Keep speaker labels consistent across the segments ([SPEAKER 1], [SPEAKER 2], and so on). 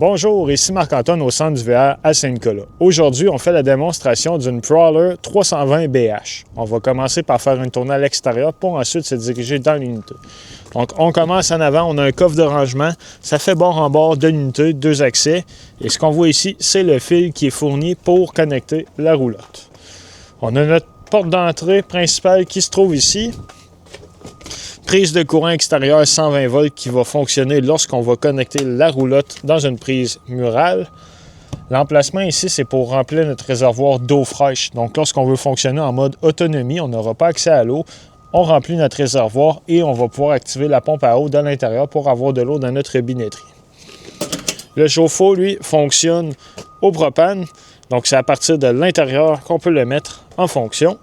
[SPEAKER 1] Bonjour, ici Marc-Antoine au centre du VR à Saint-Nicolas. Aujourd'hui, on fait la démonstration d'une Prowler 320 BH. On va commencer par faire une tournée à l'extérieur pour ensuite se diriger dans l'unité. Donc, on commence en avant, on a un coffre de rangement. Ça fait bord en bord de l'unité, 2 accès. Et ce qu'on voit ici, c'est le fil qui est fourni pour connecter la roulotte. On a notre porte d'entrée principale qui se trouve ici. Prise de courant extérieur 120 volts qui va fonctionner lorsqu'on va connecter la roulotte dans une prise murale. L'emplacement ici, c'est pour remplir notre réservoir d'eau fraîche. Donc, lorsqu'on veut fonctionner en mode autonomie, on n'aura pas accès à l'eau. On remplit notre réservoir et on va pouvoir activer la pompe à eau dans l'intérieur pour avoir de l'eau dans notre binetterie. Le chauffe-eau, lui, fonctionne au propane. Donc, c'est à partir de l'intérieur qu'on peut le mettre en fonction.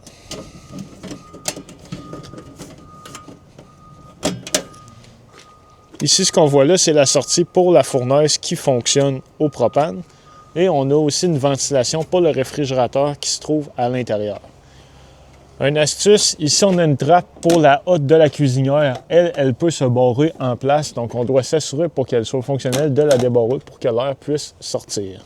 [SPEAKER 1] Ici, ce qu'on voit là, c'est la sortie pour la fournaise qui fonctionne au propane. Et on a aussi une ventilation pour le réfrigérateur qui se trouve à l'intérieur. Une astuce, ici, on a une trappe pour la hotte de la cuisinière. Elle peut se barrer en place. Donc, on doit s'assurer pour qu'elle soit fonctionnelle de la débarrer pour que l'air puisse sortir.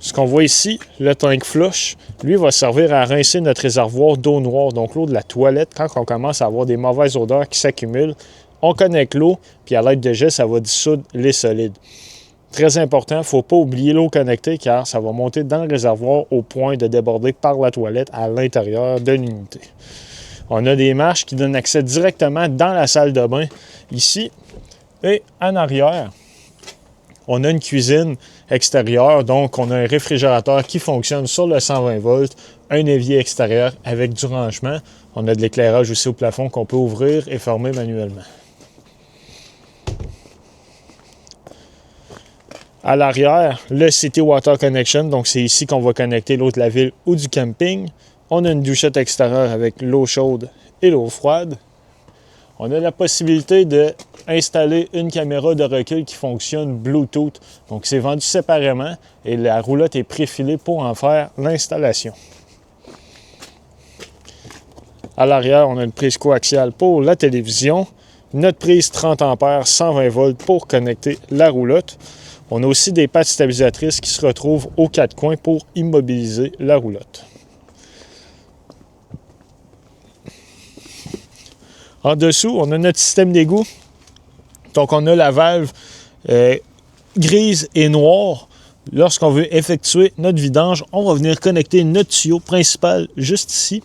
[SPEAKER 1] Ce qu'on voit ici, le tank flush, lui va servir à rincer notre réservoir d'eau noire, donc l'eau de la toilette. Quand on commence à avoir des mauvaises odeurs qui s'accumulent, on connecte l'eau, puis à l'aide de gel, ça va dissoudre les solides. Très important, il ne faut pas oublier l'eau connectée car ça va monter dans le réservoir au point de déborder par la toilette à l'intérieur de l'unité. On a des marches qui donnent accès directement dans la salle de bain ici. Et en arrière, on a une cuisine extérieure, donc on a un réfrigérateur qui fonctionne sur le 120 volts, un évier extérieur avec du rangement. On a de l'éclairage aussi au plafond qu'on peut ouvrir et fermer manuellement. À l'arrière, le City Water Connection, donc c'est ici qu'on va connecter l'eau de la ville ou du camping. On a une douchette extérieure avec l'eau chaude et l'eau froide. On a la possibilité d'installer une caméra de recul qui fonctionne Bluetooth. Donc, c'est vendu séparément et la roulotte est préfilée pour en faire l'installation. À l'arrière, on a une prise coaxiale pour la télévision, notre prise 30 A 120 volts pour connecter la roulotte. On a aussi des pattes stabilisatrices qui se retrouvent aux 4 coins pour immobiliser la roulotte. En dessous, on a notre système d'égout. Donc, on a la valve grise et noire. Lorsqu'on veut effectuer notre vidange, on va venir connecter notre tuyau principal juste ici.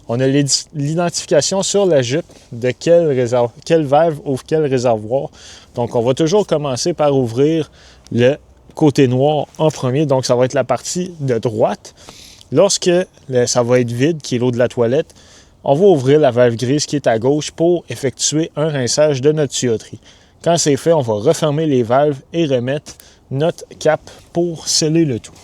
[SPEAKER 1] On a l'identification sur la jupe de quelle valve ouvre quel réservoir. Donc, on va toujours commencer par ouvrir le côté noir en premier. Donc, ça va être la partie de droite. Lorsque ça va être vide, qui est l'eau de la toilette, on va ouvrir la valve grise qui est à gauche pour effectuer un rinçage de notre tuyauterie. Quand c'est fait, on va refermer les valves et remettre notre cap pour sceller le tout.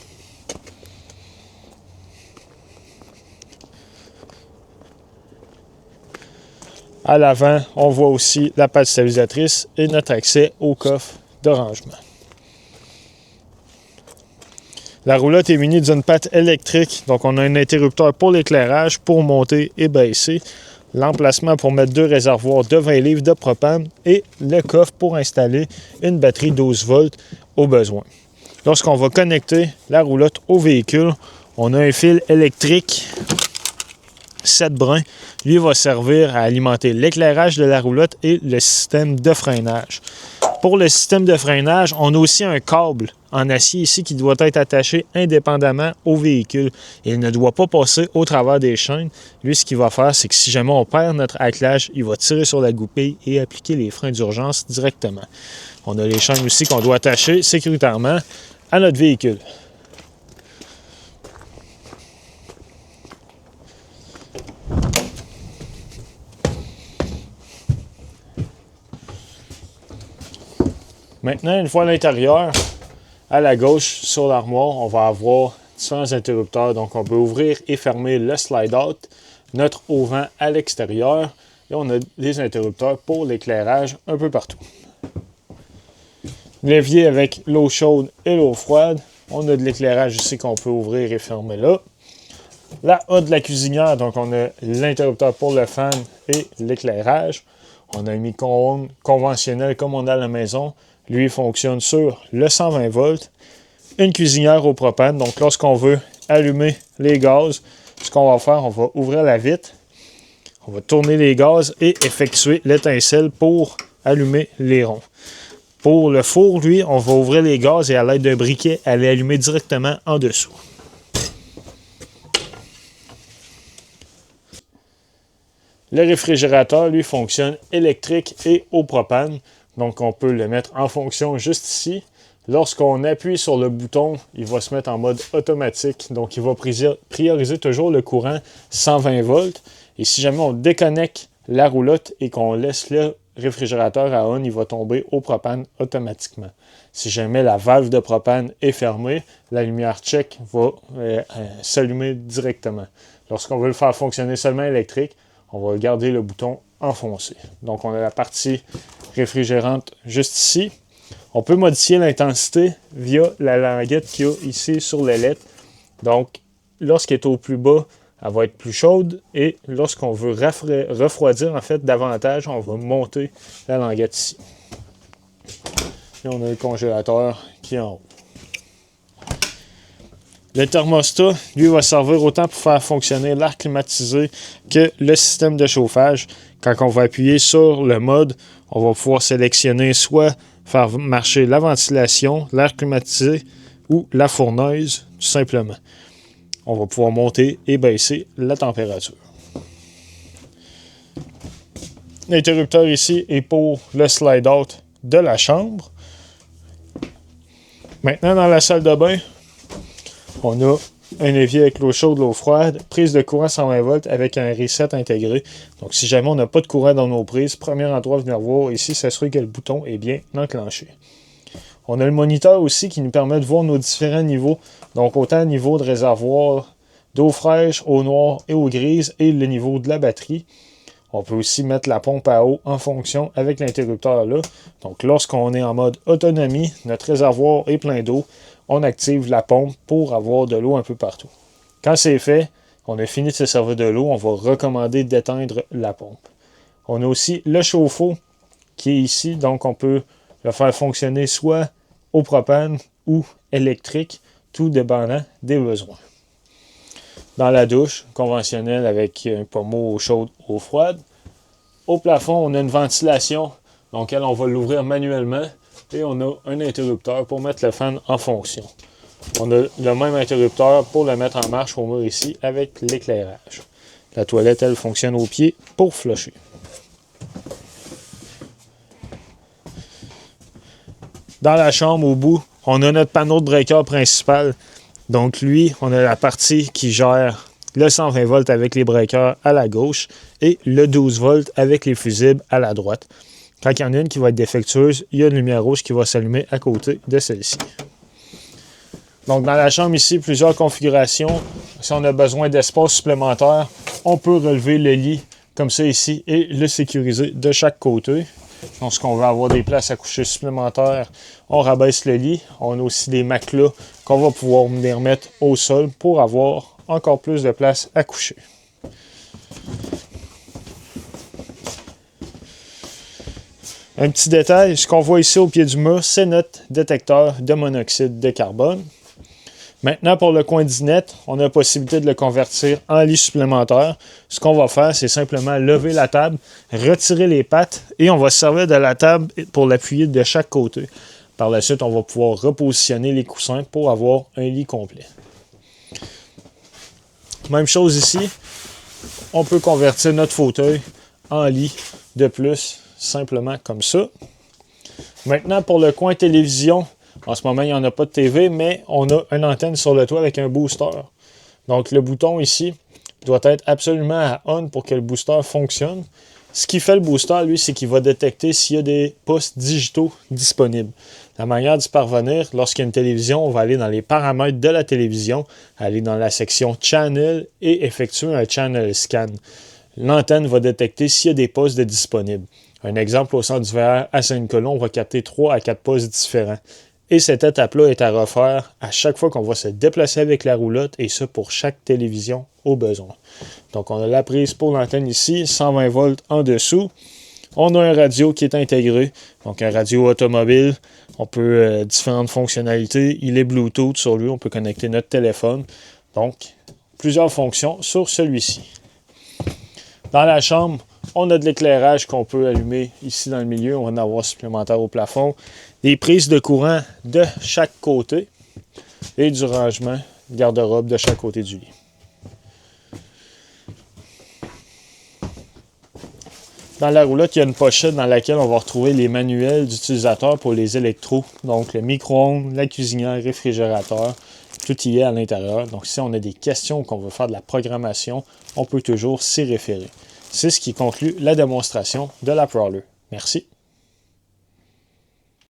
[SPEAKER 1] À l'avant, on voit aussi la patte stabilisatrice et notre accès au coffre de rangement. La roulotte est munie d'une patte électrique, donc on a un interrupteur pour l'éclairage, pour monter et baisser, l'emplacement pour mettre 2 réservoirs de 20 livres de propane et le coffre pour installer une batterie 12 volts au besoin. Lorsqu'on va connecter la roulotte au véhicule, on a un fil électrique 7 brins. Lui va servir à alimenter l'éclairage de la roulotte et le système de freinage. Pour le système de freinage, on a aussi un câble en acier ici qui doit être attaché indépendamment au véhicule. Il ne doit pas passer au travers des chaînes. Lui, ce qu'il va faire, c'est que si jamais on perd notre attelage, il va tirer sur la goupille et appliquer les freins d'urgence directement. On a les chaînes aussi qu'on doit attacher sécuritairement à notre véhicule. Maintenant, une fois à l'intérieur, à la gauche, sur l'armoire, on va avoir différents interrupteurs. Donc, on peut ouvrir et fermer le slide-out, notre auvent à l'extérieur. Et on a des interrupteurs pour l'éclairage un peu partout. L'évier avec l'eau chaude et l'eau froide. On a de l'éclairage ici qu'on peut ouvrir et fermer là. La hotte de la cuisinière, donc on a l'interrupteur pour le fan et l'éclairage. On a un micro-ondes conventionnel comme on a à la maison. Lui, il fonctionne sur le 120 volts. Une cuisinière au propane. Donc, lorsqu'on veut allumer les gaz, ce qu'on va faire, on va ouvrir la vitre. On va tourner les gaz et effectuer l'étincelle pour allumer les ronds. Pour le four, lui, on va ouvrir les gaz et à l'aide d'un briquet, aller allumer directement en dessous. Le réfrigérateur, lui, fonctionne électrique et au propane. Donc, on peut le mettre en fonction juste ici. Lorsqu'on appuie sur le bouton, il va se mettre en mode automatique. Donc, il va prioriser toujours le courant 120 volts. Et si jamais on déconnecte la roulotte et qu'on laisse le réfrigérateur à on, il va tomber au propane automatiquement. Si jamais la valve de propane est fermée, la lumière check va s'allumer directement. Lorsqu'on veut le faire fonctionner seulement électrique, on va garder le bouton enfoncé. Donc, on a la partie réfrigérante juste ici. On peut modifier l'intensité via la languette qu'il y a ici sur l'ailette. Donc, lorsqu'elle est au plus bas, elle va être plus chaude. Et lorsqu'on veut refroidir, en fait, davantage, on va monter la languette ici. Et on a le congélateur qui est en haut. Le thermostat, lui, va servir autant pour faire fonctionner l'air climatisé que le système de chauffage. Quand on va appuyer sur le mode, on va pouvoir sélectionner soit faire marcher la ventilation, l'air climatisé ou la fourneuse, tout simplement. On va pouvoir monter et baisser la température. L'interrupteur ici est pour le slide-out de la chambre. Maintenant, dans la salle de bain, on a un évier avec l'eau chaude, l'eau froide, prise de courant 120 volts avec un reset intégré. Donc, si jamais on n'a pas de courant dans nos prises, premier endroit à venir voir ici, s'assurer que le bouton est bien enclenché. On a le moniteur aussi qui nous permet de voir nos différents niveaux. Donc, autant le niveau de réservoir d'eau fraîche, eau noire et eau grise et le niveau de la batterie. On peut aussi mettre la pompe à eau en fonction avec l'interrupteur là. Donc, lorsqu'on est en mode autonomie, notre réservoir est plein d'eau, on active la pompe pour avoir de l'eau un peu partout. Quand c'est fait, on a fini de se servir de l'eau, on va recommander d'éteindre la pompe. On a aussi le chauffe-eau qui est ici, donc on peut le faire fonctionner soit au propane ou électrique, tout dépendant des besoins. Dans la douche conventionnelle avec un pommeau eau chaude, eau froide. Au plafond, on a une ventilation, donc elle, on va l'ouvrir manuellement. Et on a un interrupteur pour mettre le fan en fonction. On a le même interrupteur pour le mettre en marche au mur ici avec l'éclairage. La toilette, elle, fonctionne au pied pour flusher. Dans la chambre, au bout, on a notre panneau de breaker principal. Donc lui, on a la partie qui gère le 120 volts avec les breakers à la gauche et le 12 volts avec les fusibles à la droite. Quand il y en a une qui va être défectueuse, il y a une lumière rouge qui va s'allumer à côté de celle-ci. Donc, dans la chambre ici, plusieurs configurations. Si on a besoin d'espace supplémentaire, on peut relever le lit comme ça ici et le sécuriser de chaque côté. Lorsqu'on veut avoir des places à coucher supplémentaires, on rabaisse le lit. On a aussi des matelas qu'on va pouvoir venir mettre au sol pour avoir encore plus de place à coucher. Un petit détail, ce qu'on voit ici au pied du mur, c'est notre détecteur de monoxyde de carbone. Maintenant, pour le coin dinette, on a la possibilité de le convertir en lit supplémentaire. Ce qu'on va faire, c'est simplement lever la table, retirer les pattes et on va se servir de la table pour l'appuyer de chaque côté. Par la suite, on va pouvoir repositionner les coussins pour avoir un lit complet. Même chose ici, on peut convertir notre fauteuil en lit de plus, simplement comme ça. Maintenant, pour le coin télévision, en ce moment, il n'y en a pas de TV, mais on a une antenne sur le toit avec un booster. Donc, le bouton ici doit être absolument à on pour que le booster fonctionne. Ce qui fait le booster, lui, c'est qu'il va détecter s'il y a des postes digitaux disponibles. La manière d'y parvenir, lorsqu'il y a une télévision, on va aller dans les paramètres de la télévision, aller dans la section Channel et effectuer un Channel Scan. L'antenne va détecter s'il y a des postes disponibles. Un exemple, au centre du VR à Saint-Nicolas, on va capter 3 à 4 postes différents. Et cette étape-là est à refaire à chaque fois qu'on va se déplacer avec la roulotte, et ça pour chaque télévision au besoin. Donc, on a la prise pour l'antenne ici, 120 volts en dessous. On a un radio qui est intégré, donc un radio automobile. On peut différentes fonctionnalités. Il est Bluetooth sur lui, on peut connecter notre téléphone. Donc, plusieurs fonctions sur celui-ci. Dans la chambre, on a de l'éclairage qu'on peut allumer ici dans le milieu. On va en avoir supplémentaire au plafond. Des prises de courant de chaque côté et du rangement garde-robe de chaque côté du lit. Dans la roulotte, il y a une pochette dans laquelle on va retrouver les manuels d'utilisateur pour les électros. Donc le micro-ondes, la cuisinière, le réfrigérateur, tout y est à l'intérieur. Donc si on a des questions qu'on veut faire de la programmation, on peut toujours s'y référer. C'est ce qui conclut la démonstration de la Prowler. Merci.